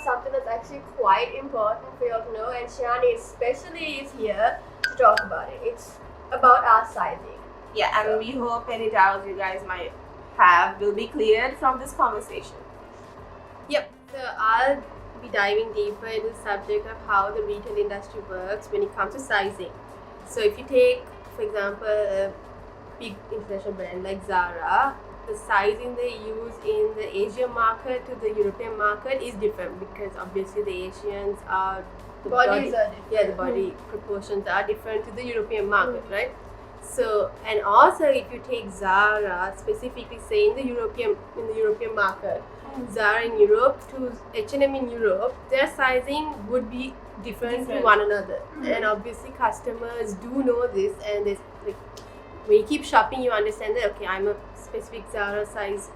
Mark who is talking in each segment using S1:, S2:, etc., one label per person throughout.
S1: something that's actually quite important for you all to know, and Shani especially is here to talk about it. It's about our sizing.
S2: Yeah, and we hope any doubts you guys might have will be cleared from this conversation.
S1: Yep. So I'll be diving deeper into the subject of how the retail industry works when it comes to sizing. So if you take, for example, a big international brand like Zara, the sizing they use in the Asian market to the European market is different because obviously the Asians are the
S3: Bodies are different.
S1: Yeah, the body proportions are different to the European market, right? So, and also if you take Zara specifically, say in the European market, Zara in Europe to H&M in Europe, their sizing would be different to one another. And obviously customers do know this, and they, like, when you keep shopping, you understand that, okay, I'm a specific Zara size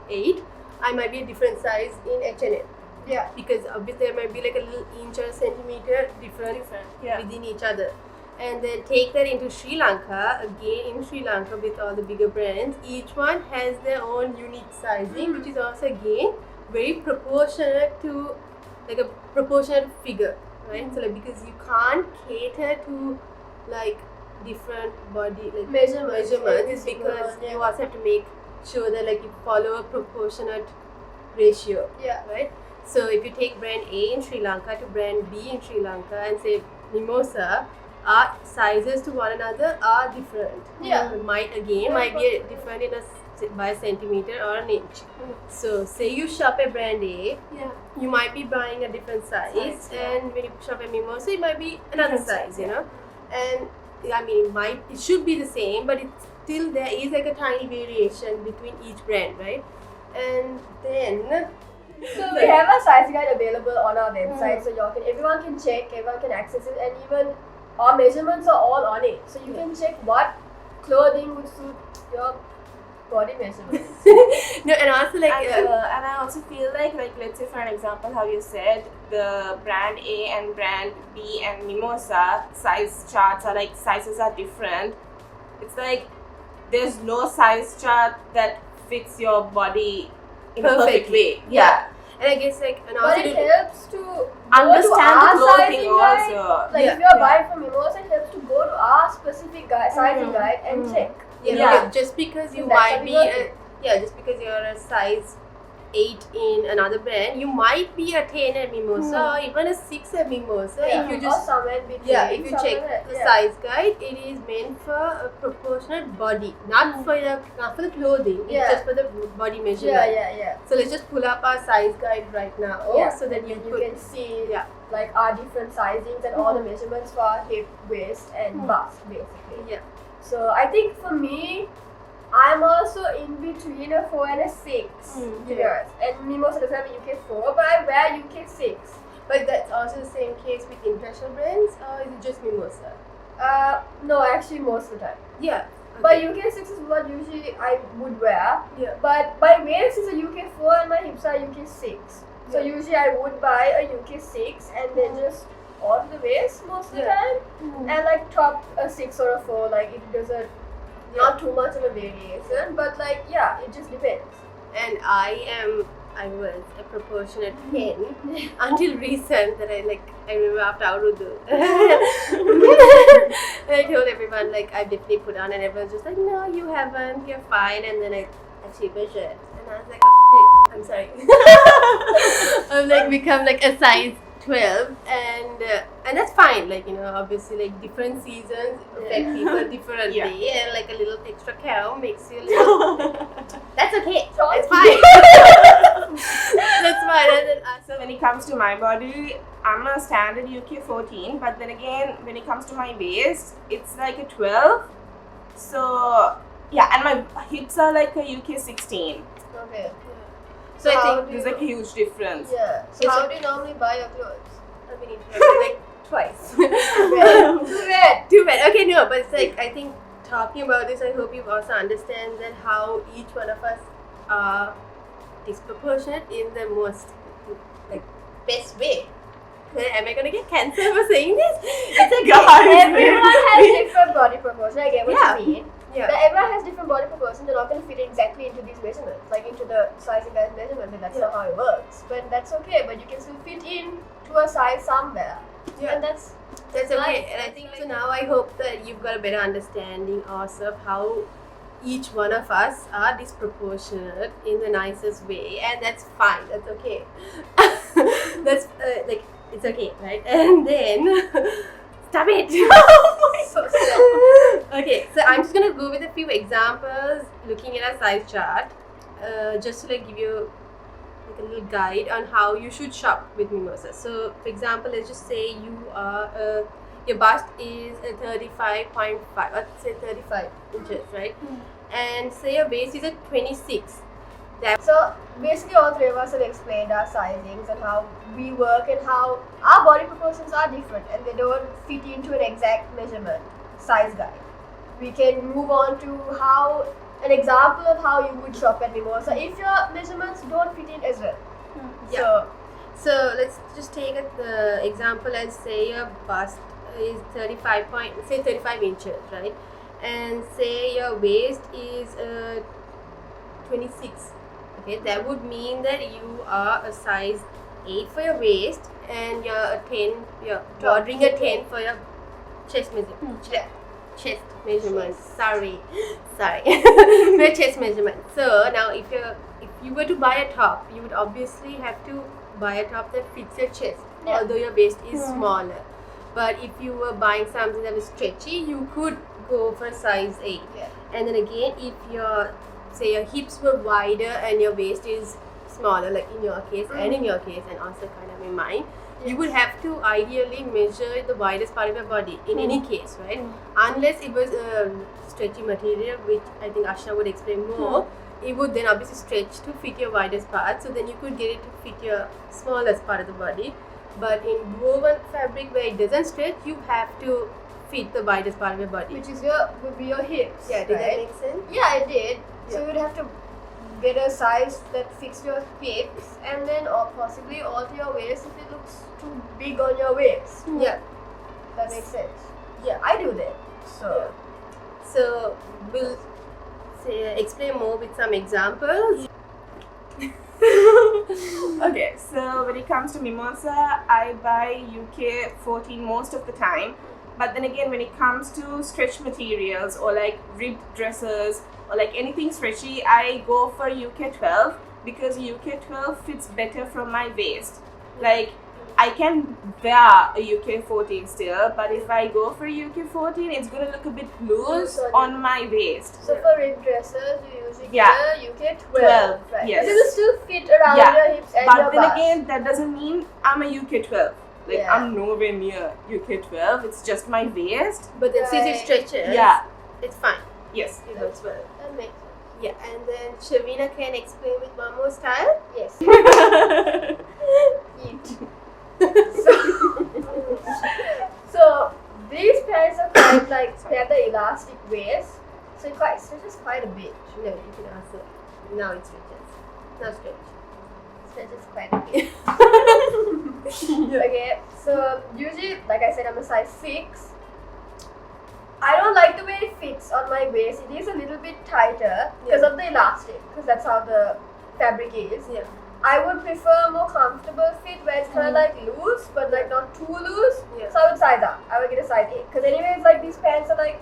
S1: 8, I might be a different size in H&M.
S3: Yeah.
S1: Because obviously there might be like a little inch or a centimeter difference within each other. And then take that into Sri Lanka. Again, in Sri Lanka with all the bigger brands, each one has their own unique sizing, which is also again very proportionate to like a proportionate figure, right? So like, because you can't cater to like different body like measurements because you also have to make sure that like you follow a proportionate ratio, right? So if you take brand A in Sri Lanka to brand B in Sri Lanka and say Mimosa, our sizes to one another are different. Might be different in by a centimeter or an inch. So say you shop at brand A, you might be buying a different size, and when you shop at Mimosa, it might be another size, you know. And I mean, it should be the same, but it's still there is like a tiny variation between each brand, right? And then
S3: so we have a size guide available on our website, so everyone can check, everyone can access it, and even our measurements are all on it. So you can check what clothing would suit your body measurements.
S1: No, and also like
S2: and I also feel like let's say for an example, how you said the brand A and brand B and Mimosa size charts are like sizes are different. It's like there's no size chart that fits your body in a perfect way.
S1: And I guess like, and also
S3: but it helps to
S2: understand the clothing
S3: guide.
S2: also.
S3: Like if you're buying from Mimosa, it helps to go to our specific sizing guide and check.
S1: Just because you might be just because you're a size 8 in another brand, you might be a 10 at Mimosa or even a 6 at Mimosa. If you just
S3: or somewhere between.
S1: if you check the size guide, it is meant for a proportionate body, not for the clothing. It's just for the body measurement. So let's just pull up our size guide right now, so that you
S3: can see like our different sizings and all the measurements for our hip, waist, and bust basically. So I think for me, I'm also in between a 4 and a 6. And Mimosa doesn't have a UK 4, but I wear UK 6.
S1: But that's also the same case with international brands, or is it just Mimosa?
S3: No, actually most of the time.
S1: But
S3: UK 6 is what usually I would wear.
S1: But
S3: my waist is a UK 4 and my hips are UK 6. So usually I would buy a UK 6 and then just on the waist most of the time. And like top a 6 or a 4, like it doesn't. Not too much of a variation, but like it just depends.
S1: And I was a proportionate 10 until recent that I remember after Aurudu. And I told everyone like I definitely put on, and everyone's just like, no, you haven't, you're fine. And then I actually measured, and I was like, oh, shit, I'm sorry. I've like become like a size 12, and that's fine. Like, you know, obviously like different seasons affect people differently, and like a little extra cow makes you a little. That's okay. That's fine. That's fine. And then
S2: so when it comes to my body, I'm a standard UK 14, but then again when it comes to my waist, it's like a 12. So and my hips are like a UK 16.
S3: Okay.
S1: So I think
S2: there's like a huge difference.
S3: So how do you normally buy your clothes?
S1: I mean, like twice. Too bad. Okay, no, but it's like, I think talking about this, I hope you also understand that how each one of us are disproportionate in the most like best way. Am I gonna get cancer for saying this?
S3: It's like everyone has different body proportion. I get what you mean.
S1: Yeah.
S3: Now, everyone has different body proportions. They're not going to fit exactly into these measurements, like into the sizing guide measurement, and that's not how it works. But that's okay. But you can still fit in to a size somewhere, and that's
S1: okay. And I think so. Now I hope that you've got a better understanding also of how each one of us are disproportionate in the nicest way, and that's fine. That's okay. That's like it's okay, right? And then stop it. Okay, so I'm just gonna go with a few examples, looking at a size chart, just to like give you like a little guide on how you should shop with Mimosa. So, for example, let's just say you are your bust is 35.5, let's say 35 inches, right? And say your waist is at 26.
S3: So basically all three of us have explained our sizings and how we work and how our body proportions are different and they don't fit into an exact measurement size guide. We can move on to how an example of how you would shop at Mimosa if your measurements don't fit in as well.
S1: So let's just take the example and say your bust is 35 inches, right? And say your waist is 26. Okay, that would mean that you are a size 8 for your waist and you're a 10, you're ordering a 10 for your chest measurement. Chest measurement. Sorry. Your chest measurement. So now if you were to buy a top, you would obviously have to buy a top that fits your chest, although your waist is smaller. But if you were buying something that was stretchy, you could go for size 8. And then again, if your hips were wider and your waist is smaller, like in your case and in your case and also kind of in mine, you would have to ideally measure the widest part of your body in any case, right? Unless it was a stretchy material, which I think Ashna would explain more, it would then obviously stretch to fit your widest part, so then you could get it to fit your smallest part of the body. But in woven fabric where it doesn't stretch, you have to fit the widest part of your body,
S3: which is would be your hips.
S1: Yeah, did that make sense?
S3: Yeah, it did. So you would have to get a size that fits your hips and then or possibly alter your waist if it looks too big on your waist.
S1: Yeah,
S3: that makes sense. Yeah, I do that.
S1: So we'll explain more with some examples.
S2: Okay, so when it comes to Mimosa, I buy UK 14 most of the time. But then again, when it comes to stretch materials or like ribbed dresses or like anything stretchy, I go for UK 12 because UK 12 fits better from my waist. Like I can wear a UK 14 still, but if I go for UK 14, it's gonna look a bit loose on my waist.
S3: So for ribbed dresses, you usually get a UK 12. Right?
S2: Yes.
S3: But it will still fit around your hips and your
S2: bust. But then
S3: bust.
S2: again, that doesn't mean I'm a UK 12. Like I'm nowhere near UK 12. It's just my waist.
S1: But then since it stretches, it's fine.
S2: Yes,
S1: it works well.
S3: That makes sense.
S1: Yeah, and then Shavina can explain with one more style.
S3: Yes. So these pants are quite like they have the elastic waist, so it stretches quite a bit.
S1: No, you can answer. Now it stretches. Now stretch.
S3: Stretches quite a bit. Okay, so usually, like I said, I'm a size 6. I don't like the way it fits on my waist. It is a little bit tighter because of the elastic, because that's how the fabric is. I would prefer a more comfortable fit where it's kind of like loose, but like not too loose. So I would size up. I would get a size 8. Because anyways, like these pants are like,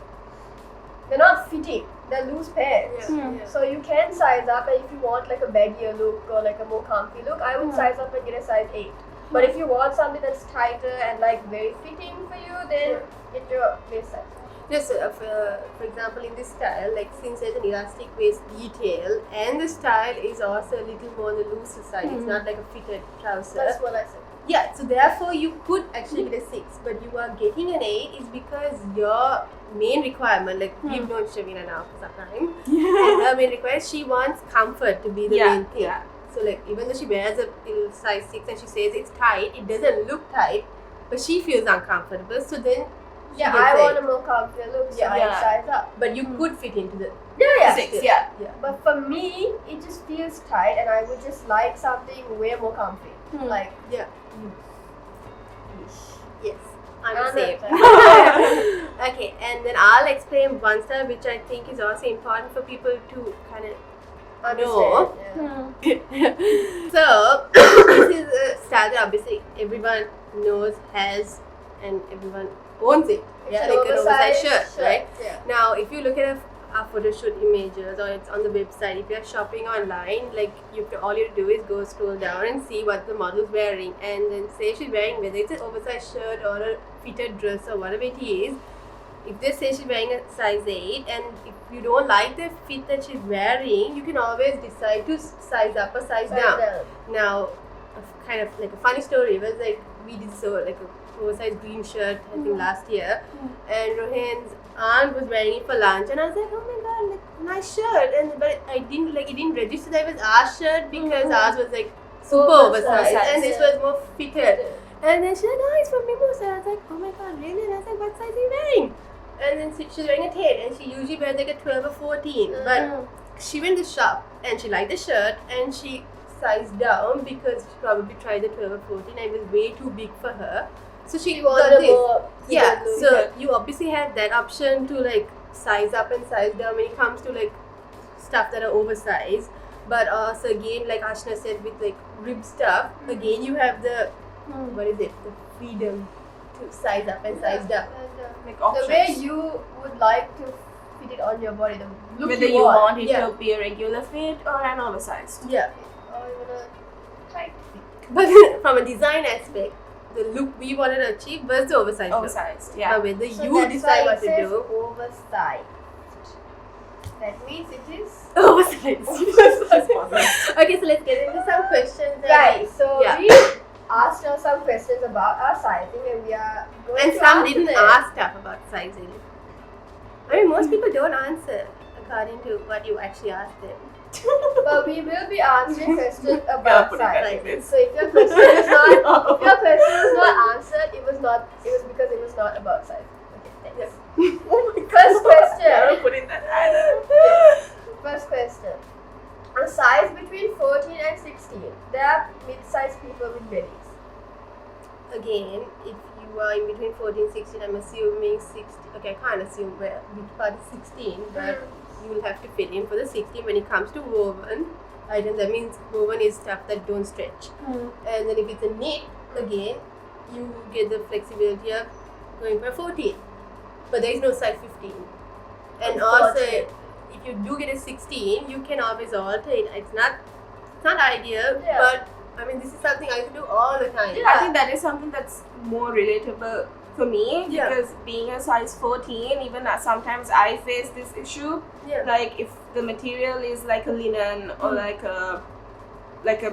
S3: they're not fitting. They're loose pants. So you can size up, and if you want like a baggier look or like a more comfy look, I would size up and get a size 8. But if you want something that's tighter and like very fitting for you, then get your waist size.
S1: Yes, for example, in this style, like since there's an elastic waist detail, and the style is also a little more on the looser side. It's not like a fitted trouser.
S3: That's what I said.
S1: Yeah, so therefore you could actually get a 6, but you are getting an 8 is because your main requirement, like we've known Shavina now for some time, and her main requirement, she wants comfort to be the main thing. So like even though she wears a size 6 and she says it's tight, it doesn't look tight, but she feels uncomfortable. So then
S3: I want a more comfy look, so I size up.
S1: But you could fit into the
S3: 6. But for me, it just feels tight, and I would just like something way more comfy. Like
S1: yes, I'm the same. Okay, and then I'll explain one style which I think is also important for people to kind of know. So this is a style that obviously everyone knows, has, and everyone owns it. Yeah, like an oversized shirt, right?
S3: Yeah.
S1: Now, if you look at our photo shoot images or it's on the website, if you're shopping online, like all you have to do is go scroll down and see what the model's wearing, and then say she's wearing, whether it's an oversized shirt or a fitted dress or whatever it is. If they say she's wearing a size 8 and if you don't like the fit that she's wearing, you can always decide to size up or size down. Now, kind of like a funny story was like we did like a oversized green shirt I think last year, and Rohan's aunt was wearing it for lunch, and I was like, oh my god, like nice shirt, but it didn't register that it was our shirt because ours was like super oversized and this was more fitted. And then she's like, no, it's from Mimosa. I was like, oh my god, really? And I was like, what size are you wearing? And then she's wearing a 10, and she usually wears like a 12 or 14. But she went to the shop and she liked the shirt and she sized down because she probably tried the 12 or 14 and it was way too big for her. So she got this. Yeah, so you obviously have that option to like size up and size down when it comes to like stuff that are oversized. But also again, like Ashna said, with like rib stuff, again you have the the freedom to size up and size down.
S2: Like
S3: the way you would like to fit it on your body, the look
S2: whether you want it to be a regular fit or an oversized.
S3: Yeah. Or you want a tight fit.
S1: But from a design aspect, the look we wanted to achieve was the oversized look.
S2: Yeah.
S1: But whether you decide what to do.
S3: Oversized. That means it is
S1: oversized. Okay, so let's get into some questions.
S3: Right. So we asked her some questions about our sizing, and we are going
S1: and
S3: to
S1: some
S3: answer
S1: didn't
S3: them.
S1: ask stuff about sizing. I mean, most people don't answer according to what you actually ask them.
S3: But we will be answering questions about sizing. So if your question is not answered, it was because it was not about sizing. Okay, thanks.
S2: Oh my god.
S3: First question.
S2: I don't put in that either.
S3: First question. A size between 14 and 16. There are mid-sized people with bellies.
S1: Again, if you are in between 14 and 16, I'm assuming 16. Okay, I can't assume which part is 16, but you will have to fit in for the 16 when it comes to woven items. That means woven is stuff that don't stretch. And then if it's a knit, again, you get the flexibility of going for 14. But there is no size 15. And also, if you do get a 16, you can always alter it. It's not ideal, but I mean, this is something I used to do all the time.
S2: I think that is something that's more relatable for me because being a size 14, even sometimes I face this issue. Like if the material is like a linen or like a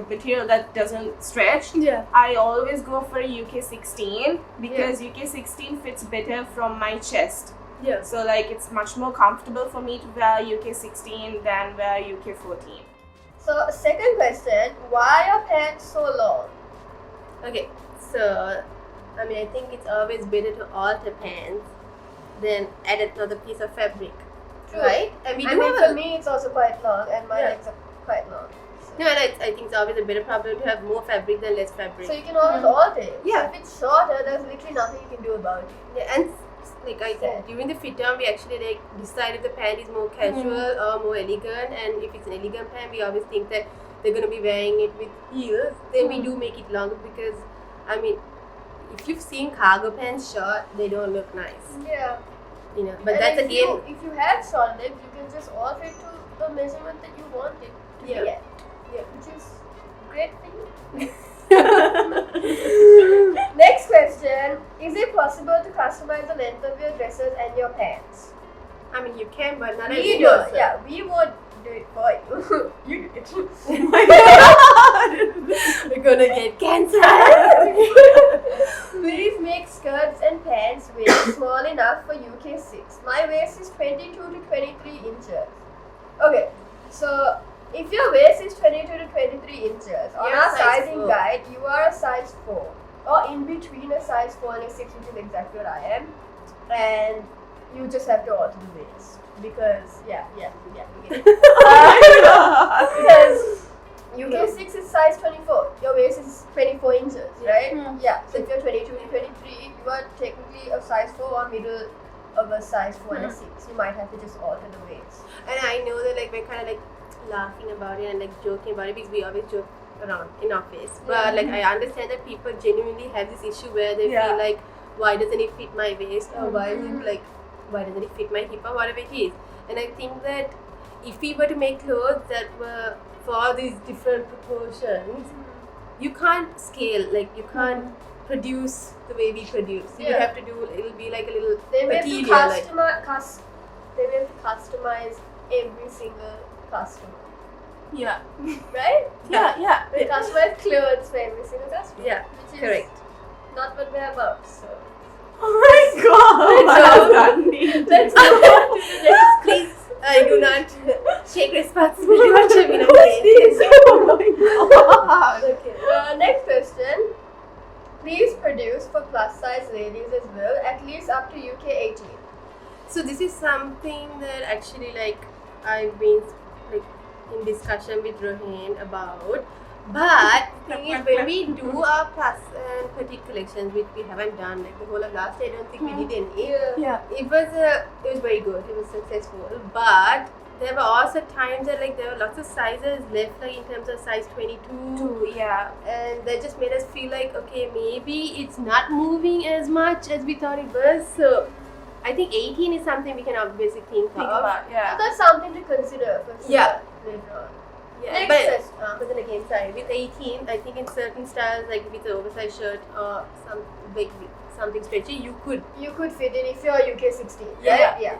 S2: material that doesn't stretch, I always go for a UK 16 because UK 16 fits better from my chest. So like it's much more comfortable for me to wear UK 16 than wear UK 14.
S3: So second question, why are pants so long?
S1: Okay, so I mean I think it's always better to alter pants than add another piece of fabric.
S3: True.
S1: Right? And
S3: for me it's also quite long and my legs are quite long. So.
S1: No, and I think it's always a better problem to have more fabric than less fabric.
S3: So you can always alter it.
S1: Yeah.
S3: So if it's shorter, there's literally nothing you can do about it.
S1: Yeah, and like I said, during the fit down, we actually decide if the pant is more casual or more elegant, and if it's an elegant pant, we always think that they're going to be wearing it with heels. Then we do make it longer because, I mean, if you've seen cargo pants short, they don't look nice.
S3: Yeah.
S1: You know, but
S3: and
S1: that's again.
S3: If you have short legs, you can just alter it to the measurement that you want it to be at. Which is great for you. Next question. Is it possible to customize the length of your dresses and your pants?
S1: I mean, you can, but not
S3: we
S1: every
S3: do.
S1: person.
S3: Yeah, we won't do it for you. You do it.
S1: Oh my god! We're gonna get cancer.
S3: Please make skirts and pants waist small enough for UK 6. My waist is 22 to 23 inches. Okay, so if your waist is 22 to 23 inches, on our sizing guide, you are a size 4. Or in between a size 4 and a 6, which is exactly what I am. And you just have to alter the waist. Because, we get it. Because UK 6 is size 24. Your waist is 24 inches, right? Yeah. So if you're 22 to 23, you are technically a size 4 or middle of a size 4 and a 6, you might have to just alter the waist.
S1: And I know that like we're kind of like laughing about it and like joking about it because we always joke around in office. But like I understand that people genuinely have this issue where they feel like, why doesn't it fit my waist, or why doesn't it fit my hip, or whatever it is. And I think that if we were to make clothes that were for these different proportions, you can't scale, like you can't produce the way we produce. You would have to do, it'll be like a little
S3: They may
S1: material,
S3: have to customize every single customer.
S2: Yeah.
S3: Right?
S2: Yeah.
S3: They customize clothes for every single customer.
S1: Yeah,
S3: which is
S1: correct.
S3: not what we're about, so.
S2: Oh my god!
S3: Let's go on to the next.
S1: Please, I do not take responsibility for Shamina.
S2: Oh my god!
S3: Okay. Next question. Please produce for plus size ladies as well, at least up to UK 18.
S1: So this is something that actually like I've been like in discussion with Rohan about. But the thing is, when we do our plus and petite collections, which we haven't done like the whole of last year, I don't think we did any.
S3: Yeah.
S1: It was very good. It was successful. But there were also times that like there were lots of sizes left, like in terms of size 22.
S2: Yeah.
S1: And that just made us feel like, okay, maybe it's not moving as much as we thought it was. So I think 18 is something we can obviously think of.
S2: about,
S3: So that's something to consider for sure later on.
S1: Yeah, but then again, sorry, with 18, I think in certain styles, like with an oversized shirt or something stretchy, you could
S3: fit in if you're UK 16.
S1: Yeah.
S3: Right? Yeah.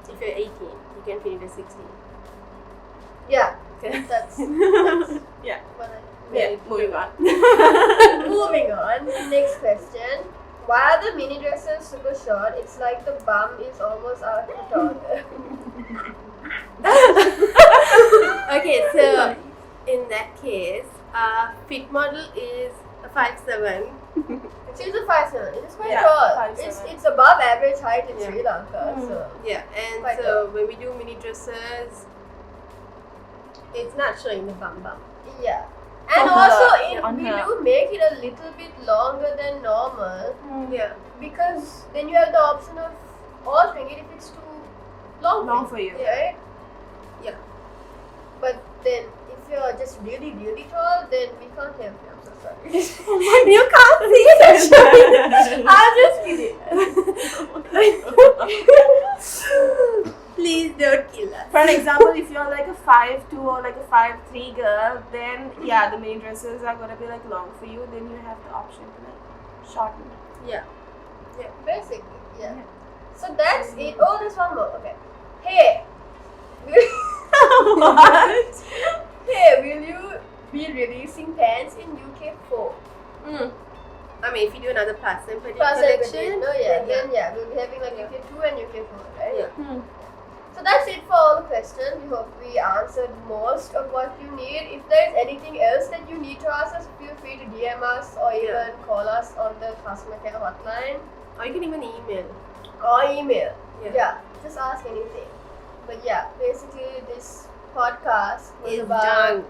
S1: If you're 18, you can fit into 16.
S3: Yeah.
S1: Okay.
S3: That's
S2: Yeah.
S3: what
S2: Moving on.
S3: Moving on. Next question. Why are the mini dresses super short? It's like the bum is almost out of the toggle.
S1: Okay, so in that case, fit model is a 5'7".
S3: She's a 5'7". It is quite
S2: Yeah,
S3: tall.
S2: 5'7".
S3: It's above average height in
S1: Yeah.
S3: Sri Lanka. So
S1: Yeah, and
S3: Quite
S1: so when we do mini dresses, it's not showing the bum.
S3: yeah. And
S2: For her,
S3: also, we
S2: her.
S3: do make it a little bit longer than normal
S1: Yeah.
S3: because then you have the option of altering it if it's too long
S2: For you.
S3: right?
S1: Yeah.
S3: But then if you're just really, really tall, then we can't help you. I'm so sorry.
S1: You can't see it.
S3: I'm just kidding.
S1: Please don't kill us.
S2: For an example, if you're like a 5'2" or like a 5'3" girl, then the mini dresses are gonna be like long for you. Then you have the option to like shorten it.
S1: Yeah.
S3: Basically, yeah. So that's it. Oh, there's one more. Okay. Hey.
S2: What?
S3: Hey, will you be releasing pants in UK 4?
S1: I mean, if you do another plus and petite
S3: Plus
S1: collection,
S3: no, then we'll be having like UK 2 and UK 4, right?
S1: Yeah.
S3: So that's it for all the questions. We hope we answered most of what you need. If there's anything else that you need to ask us, feel free to DM us or even call us on the customer care hotline.
S1: Or you can even email.
S3: Or email.
S1: Yeah.
S3: Just ask anything. But yeah, basically this podcast was
S1: It's
S3: about
S1: done.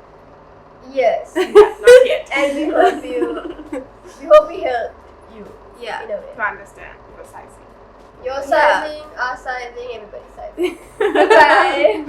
S3: Yes.
S2: Not yet.
S3: And we hope we helped you
S1: Yeah.
S3: in a way.
S2: To understand your sizing.
S3: Your sizing, our sizing, everybody's sizing. Bye.